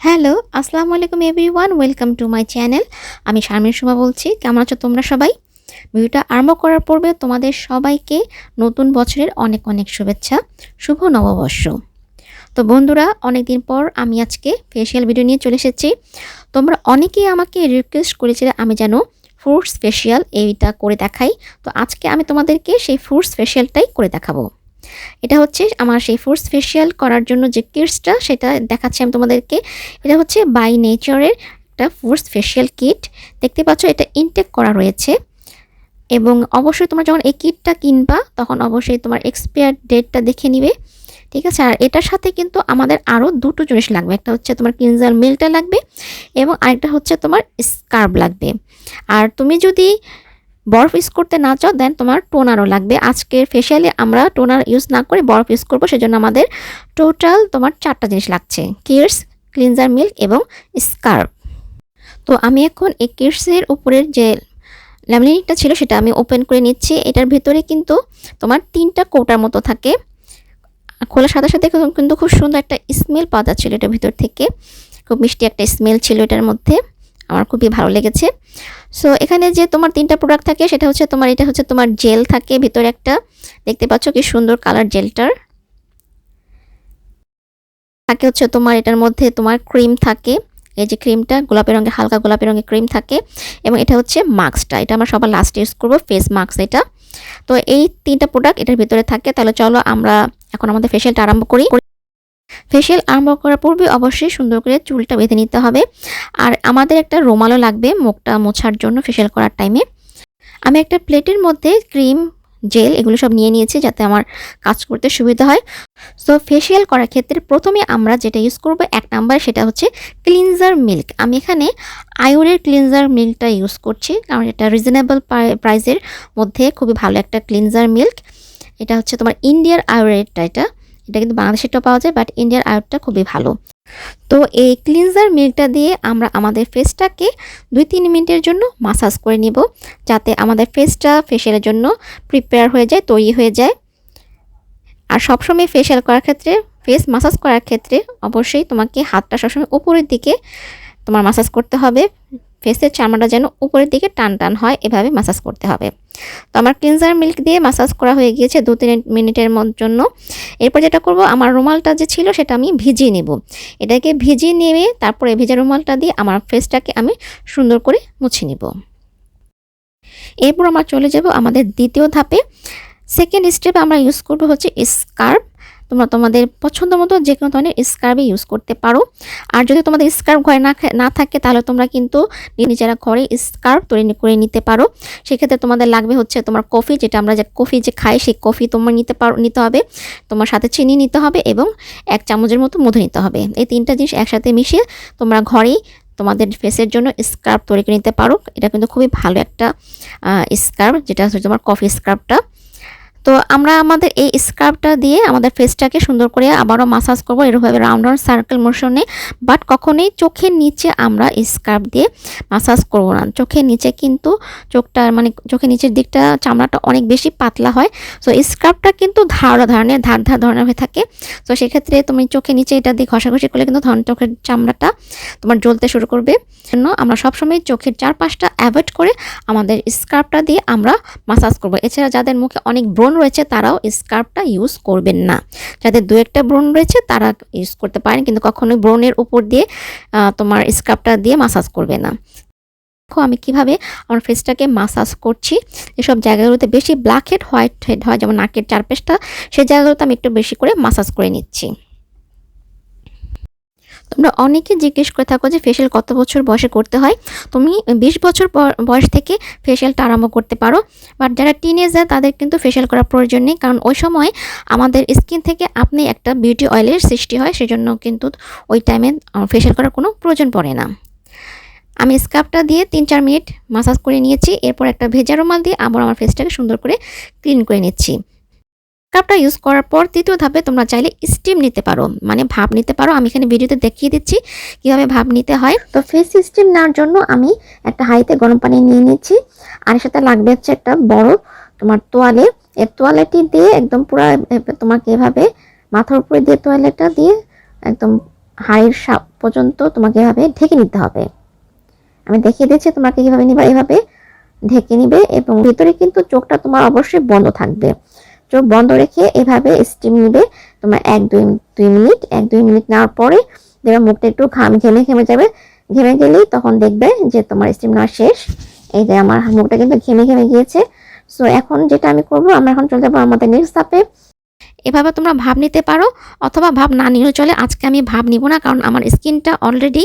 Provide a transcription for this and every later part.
Hello, আসসালামু আলাইকুম everyone, welcome to my channel. আমি শারমিন সুমা বলছি। কেমন আছো তোমরা সবাই? ভিডিওটা আরম্ভ করার পূর্বে তোমাদের সবাইকে নতুন বছরের অনেক অনেক শুভেচ্ছা, শুভ নববর্ষ। তো বন্ধুরা, অনেকদিন পর আমি আজকে ফেসিয়াল ভিডিও নিয়ে চলে এসেছি। তোমরা অনেকেই আমাকে রিকোয়েস্ট করেছিলে আমি যেন ফ্রুটস ফেসিয়াল এইটা করে দেখাই। তো আজকে আমি তোমাদেরকে সেই ফ্রুটস ফেসিয়ালটাই করে দেখাবো। এটা হচ্ছে আমার সেই ফ্রুটস ফেসিয়াল করার জন্য যে কিটসটা সেটা দেখাচ্ছি আমি তোমাদেরকে। এটা হচ্ছে বাই নেচারের একটা ফ্রুটস ফেসিয়াল কিট। দেখতে পাচ্ছ এটা ইনটেক করা রয়েছে এবং অবশ্যই তোমরা যখন এই কিটটা কিনবা তখন অবশ্যই তোমার এক্সপায়ার ডেটটা দেখে নিবে, ঠিক আছে। আর এটার সাথে কিন্তু আমাদের আরও দুটো জিনিস লাগবে। একটা হচ্ছে তোমার ক্লিনজার মিল্কটা লাগবে এবং আরেকটা হচ্ছে তোমার স্কার্ব লাগবে। আর তুমি যদি বরফ ইউজ করতে না চাও দেন তোমার টোনারও লাগবে। আজকের ফেসিয়ালে আমরা টোনার ইউজ না করে বরফ ইউজ করবো, সেজন্য আমাদের টোটাল তোমার 4টা জিনিস লাগছে: কিডস, ক্লিনজার মিল্ক এবং স্কার্ব। তো আমি এখন এই কিডসের উপরের যে ল্যামিনেটটা ছিল সেটা আমি ওপেন করে নিচ্ছি। এটার ভিতরে কিন্তু তোমার 3টা কৌটার মতো থাকে। খোলার সাথে সাথে কিন্তু খুব সুন্দর একটা স্মেল পাওয়া যাচ্ছিল এটার ভিতর থেকে। খুব মিষ্টি একটা স্মেল ছিল এটার মধ্যে, আমার খুবই ভালো লেগেছে। সো এখানে যে তোমার 3টা প্রোডাক্ট থাকে সেটা হচ্ছে তোমার, এটা হচ্ছে তোমার জেল থাকে ভিতরে একটা, দেখতে পাচ্ছ কি সুন্দর কালার জেলটার থাকে। হচ্ছে তোমার এটার মধ্যে তোমার ক্রিম থাকে, এই যে ক্রিমটা গোলাপি রঙের, হালকা গোলাপি রঙের ক্রিম থাকে। এবং এটা হচ্ছে মাস্কটা, এটা আমরা সবার লাস্টে ইউজ করবো, ফেস মাস্ক এটা। তো এই 3টা প্রোডাক্ট এটার ভিতরে থাকে। তাহলে চলো আমরা এখন আমাদের ফেসিয়ালটা আরম্ভ করি। ফেসিয়াল আরম্ভ করার পূর্বে অবশ্যই সুন্দর করে চুলটা বেঁধে নিতে হবে। আর আমাদের একটা রুমালও লাগবে মুখটা মোছার জন্য ফেসিয়াল করার টাইমে। আমি একটা প্লেটের মধ্যে ক্রিম, জেল এগুলো সব নিয়ে নিয়েছি যাতে আমার কাজ করতে সুবিধা হয়। সো ফেসিয়াল করার ক্ষেত্রে প্রথমে আমরা যেটা ইউজ করব 1 নাম্বার, সেটা হচ্ছে ক্লিনজার মিল্ক। আমি এখানে আয়ুরের ক্লিনজার মিল্কটা ইউজ করছি কারণ এটা রিজনেবল প্রাইসের মধ্যে খুবই ভালো একটা ক্লিনজার মিল্ক। এটা হচ্ছে তোমার ইন্ডিয়ার আয়ুরেরটা, এটা কিন্তু বাংলাদেশেরটাও পাওয়া যায়, বাট ইন্ডিয়ার আয়ুরটা খুবই ভালো। তো এই ক্লিনজার মিল্কটা দিয়ে আমরা আমাদের ফেসটাকে 2-3 মিনিটের জন্য মাসাজ করে নিব, যাতে আমাদের ফেসটা ফেসিয়ালের জন্য প্রিপেয়ার হয়ে যায়, তৈরি হয়ে যায়। আর সবসময় ফেসিয়াল করার ক্ষেত্রে, ফেস মাসাজ করার ক্ষেত্রে অবশ্যই তোমাকে হাতটা সবসময় উপরের দিকে তোমার মাসাজ করতে হবে। ফেসের চামড়াটা যেন উপরের দিকে টান টান হয়, এভাবে মাসাজ করতে হবে। তো আমার ক্লিনজার মিল্ক দিয়ে মাসাজ করা হয়ে গিয়েছে 2-3 মিনিটের জন্য। এরপর যেটা করব, আমার রুমালটা যে ছিল সেটা আমি ভিজিয়ে নেব। এটাকে ভিজিয়ে নিয়ে তারপরে ভেজা রুমালটা দিয়ে আমার ফেসটাকে আমি সুন্দর করে মুছে নিব। এরপর আমরা চলে যাব আমাদের দ্বিতীয় ধাপে। সেকেন্ড স্টেপ আমরা ইউজ করব হচ্ছে স্কার্ব। তোমরা তোমাদের পছন্দ মতো যে কোনো ধরনের স্কার্বই ইউজ করতে পারো। আর যদি তোমাদের স্কার্ব ঘরে না থাকে তাহলে তোমরা কিন্তু নিজেরা ঘরে স্কার্ব তৈরি করে নিতে পারো। সেক্ষেত্রে তোমাদের লাগবে হচ্ছে তোমার কফি, যেটা আমরা যে কফি যে খাই সেই কফি তোমরা নিতে হবে। তোমার সাথে চিনি নিতে হবে এবং 1 চামচের মতো মধু নিতে হবে। এই 3টা জিনিস একসাথে মিশিয়ে তোমরা ঘরেই তোমাদের ফেসের জন্য স্কার্ব তৈরি করে নিতে পারো। এটা কিন্তু খুবই ভালো একটা স্কার্ব, যেটা হচ্ছে তোমার কফি স্কার্বটা। তো আমরা আমাদের এই স্কার্বটা দিয়ে আমাদের ফেসটাকে সুন্দর করে আবারও মাসাজ করবো এরকমভাবে রাউন্ড সার্কেল মোশনে। বাট কখনোই চোখের নিচে আমরা স্কার্ব দিয়ে মাসাজ করব না। চোখের নিচে কিন্তু চোখের নিচের দিকটা চামড়াটা অনেক বেশি পাতলা হয়। সো স্কার্বটা কিন্তু ধার ধরনের হয়ে থাকে। তো সেক্ষেত্রে তুমি চোখের নিচে এটা দিয়ে ঘষাঘষি করলে কিন্তু চোখের চামড়াটা তোমার জ্বলতে শুরু করবে। জন্য আমরা সবসময় চোখের চারপাশটা অ্যাভয়েড করে আমাদের স্কার্বটা দিয়ে আমরা মাসাজ করব। এছাড়া যাদের মুখে অনেক ব্রণ রয়েছে তারাও স্কার্বটা ইউজ করবেন না। যাদের 2-1টা ব্রণ রয়েছে তারা ইউজ করতে পারেন, কিন্তু কখনোই ব্রণের উপর দিয়ে তোমার স্কার্বটা দিয়ে মাসাজ করবে না। দেখো আমি কিভাবে আমার ফেসটাকে মাসাজ করছি। এসব জায়গাগুলোতে বেশি ব্ল্যাক হেড, হোয়াইট হেড হয়, যেমন নাকের চারপাশটা, সেই জায়গাগুলোতে আমি একটু বেশি করে মাসাজ করে নিচ্ছি। তোমরা অনেকে জিজ্ঞেস করে থাকো যে ফেসিয়াল কত বছর বয়সে করতে হয়। তুমি 20 বছর বয়স থেকে ফেসিয়ালটা আরম্ভ করতে পারো। বাট যারা টিনেজার তাদের কিন্তু ফেসিয়াল করার প্রয়োজন নেই, কারণ ওই সময় আমাদের স্কিন থেকে আপনি একটা বিউটি অয়েলের সৃষ্টি হয়, সেজন্য কিন্তু ওই টাইমে ফেসিয়াল করার কোনো প্রয়োজন পড়ে না। আমি স্কার্বটা দিয়ে 3-4 মিনিট মাসাজ করে নিয়েছি। এরপর একটা ভেজা রুমাল দিয়ে আবার আমার ফেসটাকে সুন্দর করে ক্লিন করে নিচ্ছি। স্কার্বটা ইউজ করার পর তৃতীয় ধাপে তোমরা চাইলে স্টিম নিতে পারো, মানে ভাপ নিতে পারো। আমি এখানে ভিডিওতে দেখিয়ে দিচ্ছি কিভাবে ভাপ নিতে হয়। তো ফেস স্টিম নেওয়ার জন্য আমি একটা হাঁড়িতে গরম পানি নিয়ে নিচ্ছি। আর সাথে লাগবে হচ্ছে একটা বড় তোমার তোয়ালে। এই তোয়ালেটি দিয়ে একদম পুরো তোমাকে এভাবে মাথার উপরে দিয়ে তোয়ালেটা দিয়ে একদম হাড়ের পর্যন্ত তোমাকে এভাবে ঢেকে নিতে হবে। আমি দেখিয়ে দিচ্ছি তোমাকে কিভাবে নিবা। এভাবে ঢেকে নিবে এবং ভিতরে কিন্তু চোখটা তোমার অবশ্যই বন্ধ থাকবে। চোখ বন্ধ রেখে এভাবে স্টিম নিবে তোমার 1-2 মিনিট নেওয়ার পরে দেখবে মুখটা একটু ঘেমে যাবে। ঘেমে গেলেই তখন দেখবে যে তোমার স্টিম নেওয়া শেষ। এই যে আমার মুখটা কিন্তু ঘেমে গিয়েছে। সো এখন যেটা আমি করবো, আমরা এখন চলে যাবো আমাদের নেক্সট ধাপে। এভাবে তোমরা ভাব নিতে পারো অথবা ভাব না নিলেও চলে। আজকে আমি ভাব নিব না, কারণ আমার স্কিনটা অলরেডি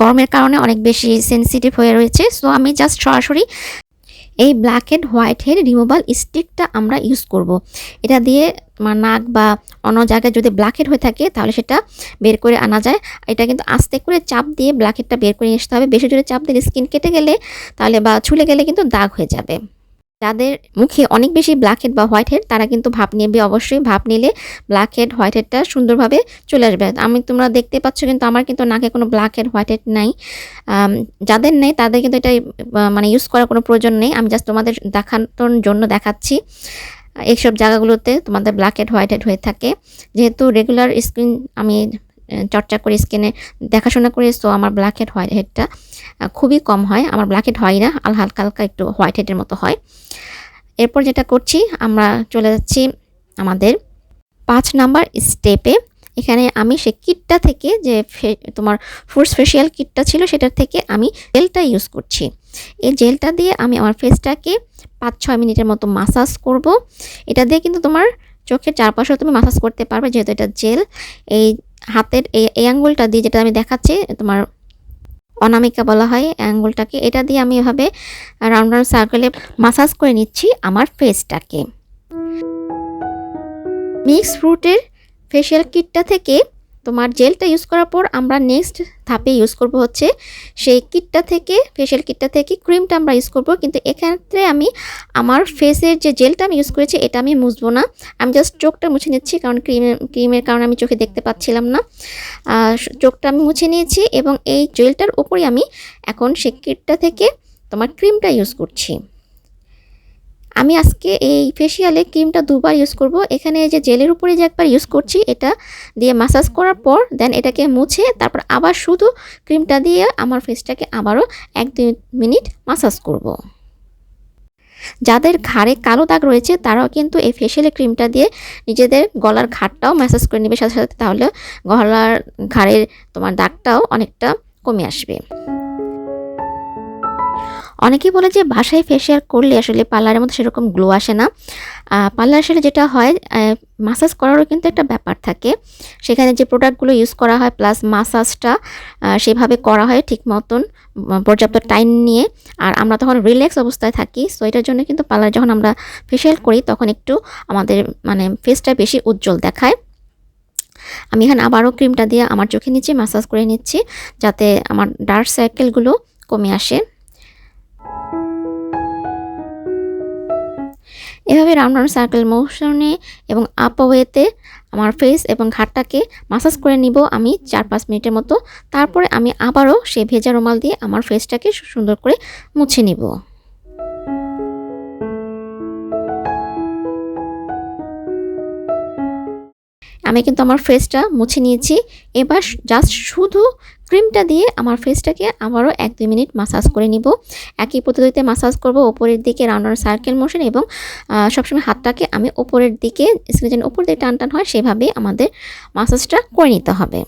গরমের কারণে অনেক বেশি সেন্সিটিভ হয়ে রয়েছে। সো আমি জাস্ট সরাসরি এই black head white head removal স্টিকটা আমরা ইউজ করব। এটা দিয়ে তোমার নাক বা অন্য জায়গায় যদি ব্ল্যাক হেড হয়ে থাকে তাহলে সেটা বের করে আনা যায়। এটা কিন্তু আস্তে করে চাপ দিয়ে ব্ল্যাক হেডটা বের করে আসতে হবে। বেশি জোরে চাপ দিয়ে স্কিন কেটে গেলে তাহলে বা ছুলে গেলে কিন্তু দাগ হয়ে যাবে। যাদের মুখে অনেক বেশি ব্ল্যাক হেড বা হোয়াইট হেড তারা কিন্তু ভাপ নেবে, অবশ্যই ভাপ নিলে ব্ল্যাক হেড হোয়াইট হেডটা সুন্দরভাবে চলে আসবে। তোমরা দেখতে পাচ্ছ কিন্তু আমার কিন্তু নাকে কোনো ব্ল্যাক হেড হোয়াইট হেড নাই। যাদের নেই তাদের কিন্তু এটা মানে ইউজ করার কোনো প্রয়োজন নেই। আমি জাস্ট তোমাদের দেখানোর জন্য দেখাচ্ছি। এইসব জায়গাগুলোতে তোমাদের ব্ল্যাক হেড হোয়াইট হেড হয়ে থাকে, যেহেতু রেগুলার স্কিন আমি চর্চা করে স্কিনে দেখাশোনা করে, সো আমার ব্ল্যাক হেড হোয়াইট হেডটা খুবই কম হয়। আমার ব্ল্যাক হেড হয় না, হালকা হালকা একটু হোয়াইট হেডের মতো হয়। এরপর যেটা করছি, আমরা চলে যাচ্ছি আমাদের 5 নাম্বার স্টেপে। এখানে আমি সেই কিটটা থেকে যে তোমার ফোর্স ফেশিয়াল কিটটা ছিল সেটার থেকে আমি জেলটা ইউজ করছি। এই জেলটা দিয়ে আমি আমার ফেসটাকে 5-6 মিনিটের মতো মাসাজ করব। এটা দিয়ে কিন্তু তোমার চোখের চারপাশেও তুমি মাসাজ করতে পারবে, যেহেতু এটা জেল। এই হাতের এই আঙ্গুলটা দিয়ে, যেটা আমি দেখাচ্ছি তোমার অনামিকা বলা হয় আঙ্গুলটাকে, এটা দিয়ে আমি এভাবে রাউন্ড রাউন্ড সার্কেলে মাসাজ করে নিচ্ছি আমার ফেসটাকে। মিক্স ফ্রুটের ফেশিয়াল কিটটা থেকে তোমার জেলটা ইউজ করার পর আমরা নেক্সট ধাপে ইউজ করব হচ্ছে সেই কিটটা থেকে, ফেশিয়াল কিটটা থেকে ক্রিমটা আমরা ইউজ করব। কিন্তু এক্ষেত্রে আমি আমার ফেসের যে জেলটা আমি ইউজ করেছি এটা আমি মুছবো না, আমি জাস্ট চোখটা মুছে নিচ্ছি, কারণ ক্রিমের কারণে আমি চোখে দেখতে পাচ্ছিলাম না। চোখটা আমি মুছে নিয়েছি এবং এই জেলটার উপরে আমি এখন সেই কিটটা থেকে তোমার ক্রিমটা ইউজ করছি। আমি আজকে এই ফেশিয়ালে ক্রিমটা 2বার ইউজ করব। এখানে যে জেলের উপরে যে একবার ইউজ করছি, এটা দিয়ে মাসাজ করার পর দেন এটাকে মুছে তারপর আবার শুধু ক্রিমটা দিয়ে আমার ফেসটাকে আবারও 1-2 মিনিট মাসাজ করব। যাদের ঘাড়ে কালো দাগ রয়েছে তারাও কিন্তু এই ফেশিয়ালে ক্রিমটা দিয়ে নিজেদের গলার ঘাড়টাও ম্যাসাজ করে নেবে সাথে সাথে, তাহলে গলার ঘাড়ের তোমার দাগটাও অনেকটা কমে আসবে। অনেকেই বলে যে বাসায় ফেশিয়াল করলে আসলে পার্লারের মতো সেরকম গ্লো আসে না। পার্লার আসলে যেটা হয়, মাসাজ করারও কিন্তু একটা ব্যাপার থাকে। সেখানে যে প্রোডাক্টগুলো ইউজ করা হয় প্লাস মাসাজটা সেভাবে করা হয় ঠিক মতন পর্যাপ্ত টাইম নিয়ে, আর আমরা তখন রিল্যাক্স অবস্থায় থাকি। সো এটার জন্য কিন্তু পার্লারে যখন আমরা ফেশিয়াল করি তখন একটু আমাদের মানে ফেসটা বেশি উজ্জ্বল দেখায়। আমি এখানে আবারও ক্রিমটা দিয়ে আমার চোখে নিচে মাসাজ করে নিচ্ছি যাতে আমার ডার্ক সার্কেলগুলো কমে আসে। এভাবে রাউন্ড রাউন্ড সার্কেল মোশনে এবং আপ ওয়েতে আমার ফেস এবং ঘাড়টাকে মাসাজ করে নিব আমি 4-5 মিনিটের মতো। তারপরে আমি আবারও সেই ভেজা রুমাল দিয়ে আমার ফেসটাকে সুন্দর করে মুছে নিব। আমি কিন্তু আমার ফেসটা মুছে নিয়েছি। এবার জাস্ট শুধু ক্রিমটা দিয়ে আমার ফেসটাকে আবারও 1-2 মিনিট মাসাজ করে নিব। একই পদ্ধতিতে মাসাজ করব, উপরের দিকে রাউন্ড রাউন্ড সার্কেল মোশন, এবং সবসময় হাতটাকে আমি উপরের দিকে, স্কিন যেন উপর দিকে টান টান হয় সেভাবেই আমাদের মাসাজটা করে নিতে হবে।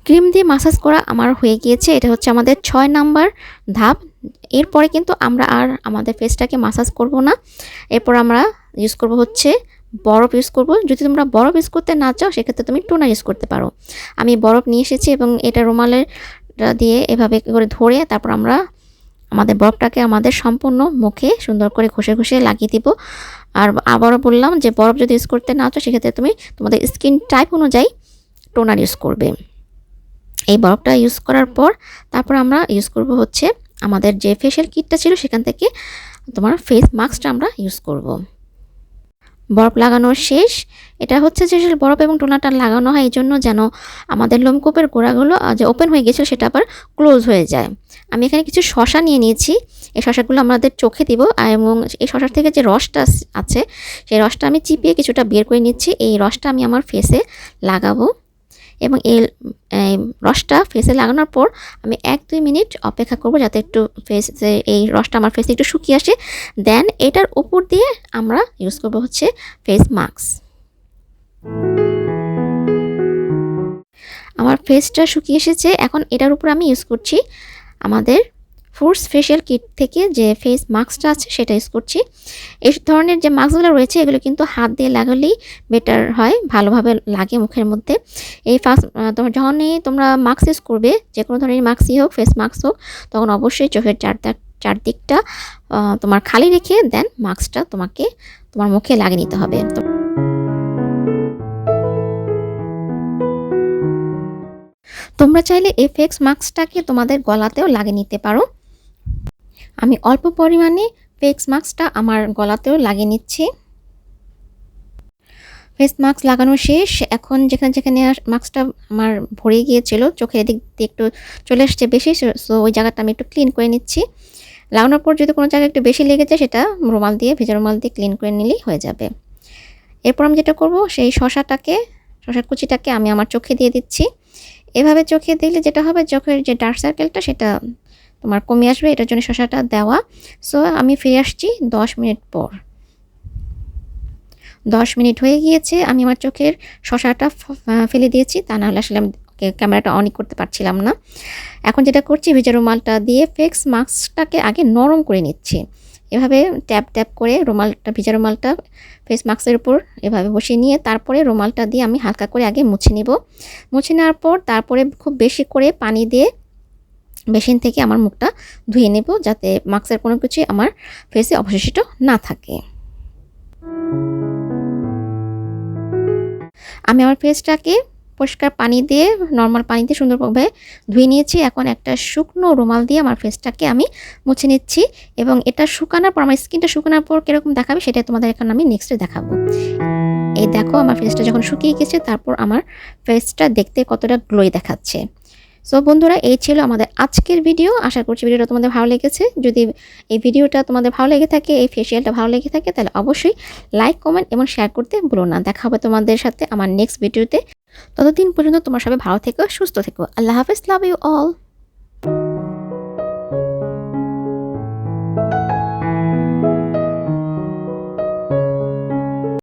ক্রিম দিয়ে মাসাজ করা আমার হয়ে গিয়েছে। এটা হচ্ছে আমাদের 6 নাম্বার ধাপ। এরপরে কিন্তু আমরা আর আমাদের ফেসটাকে মাসাজ করব না। এরপর আমরা ইউজ করব হচ্ছে বরফ ইউজ করব। যদি তোমরা বরফ ইউজ করতে না চাও সেক্ষেত্রে তুমি টোনার ইউজ করতে পারো। আমি বরফ নিয়ে এসেছি এবং এটা রুমালের দিয়ে এভাবে করে ধরে তারপর আমরা আমাদের বরফটাকে আমাদের সম্পূর্ণ মুখে সুন্দর করে ঘষে ঘষে লাগিয়ে দিব। আর আবারও বললাম যে বরফ যদি ইউজ করতে না চাও সেক্ষেত্রে তুমি তোমাদের স্কিন টাইপ অনুযায়ী টোনার ইউজ করবে। এই বরফটা ইউজ করার পর তারপর আমরা ইউজ করব হচ্ছে আমাদের যে ফেশিয়াল কিটটা ছিল সেখান থেকে তোমার ফেস মাস্কটা আমরা ইউজ করব। বরফ লাগানো শেষ। এটা হচ্ছে যে বরফ এবং টোনারটা লাগানো হয় এই জন্য যেন আমাদের লোমকূপের গোড়াগুলো যে ওপেন হয়ে গেছিল সেটা আবার ক্লোজ হয়ে যায়। আমি এখানে কিছু শসা নিয়ে নিয়েছি। এই শসাগুলো আমাদের চোখে দিব এবং এই শসার থেকে যে রসটা আছে সেই রসটা আমি চিপিয়ে কিছুটা বের করে নিচ্ছি। এই রসটা আমি আমার ফেসে লাগাবো এবং এই রসটা ফেসে লাগানোর পর আমি 1-2 মিনিট অপেক্ষা করব যাতে একটু ফেসে এই রসটা আমার ফেসে একটু শুকিয়ে আসে। দেন এটার উপর দিয়ে আমরা ইউজ করব হচ্ছে ফেস মাস্ক। আমার ফেসটা শুকিয়ে এসেছে। এখন এটার উপর আমি ইউজ করছি আমাদের ফোর্স ফেশিয়াল কিট থেকে যে ফেস মাস্কটা আছে সেটা ইউজ করছি। এই ধরনের যে মাস্কগুলো রয়েছে এগুলো কিন্তু হাত দিয়ে লাগালেই বেটার হয়, ভালোভাবে লাগে মুখের মধ্যে। এই যখনই তোমরা মাস্ক ইউজ করবে, যে কোনো ধরনের মাস্কই হোক, ফেস মাস্ক হোক, তখন অবশ্যই চোখের চারদিকটা তোমার খালি রেখে দেন মাস্কটা তোমাকে তোমার মুখে লাগিয়ে নিতে হবে। তোমরা চাইলে এই ফেস মাস্কটাকে তোমাদের গলাতেও লাগিয়ে নিতে পারো। আমি অল্প পরিমাণে ফেস মাস্কটা আমার গলাতেও লাগিয়ে নিচ্ছি। ফেস মাস্ক লাগানো শেষ। এখন যেখানে মাস্কটা আমার ভরে গিয়েছিল, চোখের এদিক দিয়ে একটু চলে আসছে বেশি, সো ওই জায়গাটা আমি একটু ক্লিন করে নিচ্ছি। লাগানোর পর যদি কোনো জায়গায় একটু বেশি লেগে যায় সেটা ভেজা রুমাল দিয়ে ক্লিন করে নিলেই হয়ে যাবে। এরপর আমি যেটা করব, সেই শসার কুচিটাকে আমি আমার চোখে দিয়ে দিচ্ছি। এভাবে চোখে দিলে যেটা হবে, চোখের যে ডার্ক সার্কেলটা সেটা তোমার কমে আসবে, এটার জন্য শসাটা দেওয়া। সো আমি ফিরে আসছি 10 মিনিট পর। 10 মিনিট হয়ে গিয়েছে। আমি আমার চোখের শসাটা ফেলে দিয়েছি, তা নাহলে আসলে আমি ক্যামেরাটা অন করতে পারছিলাম না। এখন যেটা করছি, ভেজা রুমালটা দিয়ে ফেস মাস্কটাকে আগে নরম করে নিচ্ছি। এভাবে ট্যাপ করে ভেজা রুমালটা ফেস মাস্কের উপর এভাবে বসিয়ে নিয়ে তারপরে রুমালটা দিয়ে আমি হালকা করে আগে মুছে নেব। মুছে নেওয়ার পর তারপরে খুব বেশি করে পানি দিয়ে বেসিন থেকে আমার মুখটা ধুয়ে নেব, যাতে মাস্কের কোনো কিছু আমার ফেসে অবশিষ্ট না থাকে। আমি আমার ফেসটাকে পরিষ্কার পানি দিয়ে, নর্মাল পানি দিয়ে সুন্দরভাবে ধুয়ে নিয়েছি। এখন একটা শুকনো রুমাল দিয়ে আমার ফেসটাকে আমি মুছে নিচ্ছি এবং এটা শুকানোর পর, আমার স্কিনটা শুকানোর পর কীরকম দেখাবে সেটা তোমাদের এখন আমি নেক্সটে দেখাবো। এই দেখো আমার ফেসটা যখন শুকিয়ে গেছে, তারপর আমার ফেসটা দেখতে কতটা গ্লোই দেখাচ্ছে। সো বন্ধুরা, এই ছিল আমাদের আজকের ভিডিও। আশা করছি ভিডিওটা তোমাদের ভালো লেগেছে। যদি এই ভিডিওটা তোমাদের ভালো লেগে থাকে, এই ফেশিয়ালটা ভালো লেগে থাকে, তাহলে অবশ্যই লাইক, কমেন্ট এবং শেয়ার করতে ভুলো না। দেখা হবে তোমাদের সাথে আমার নেক্সট ভিডিওতে। ততদিন পর্যন্ত তোমরা সবাই ভালো থেকো, সুস্থ থেকো। আল্লাহ হাফেজ, লাভ ইউ অল।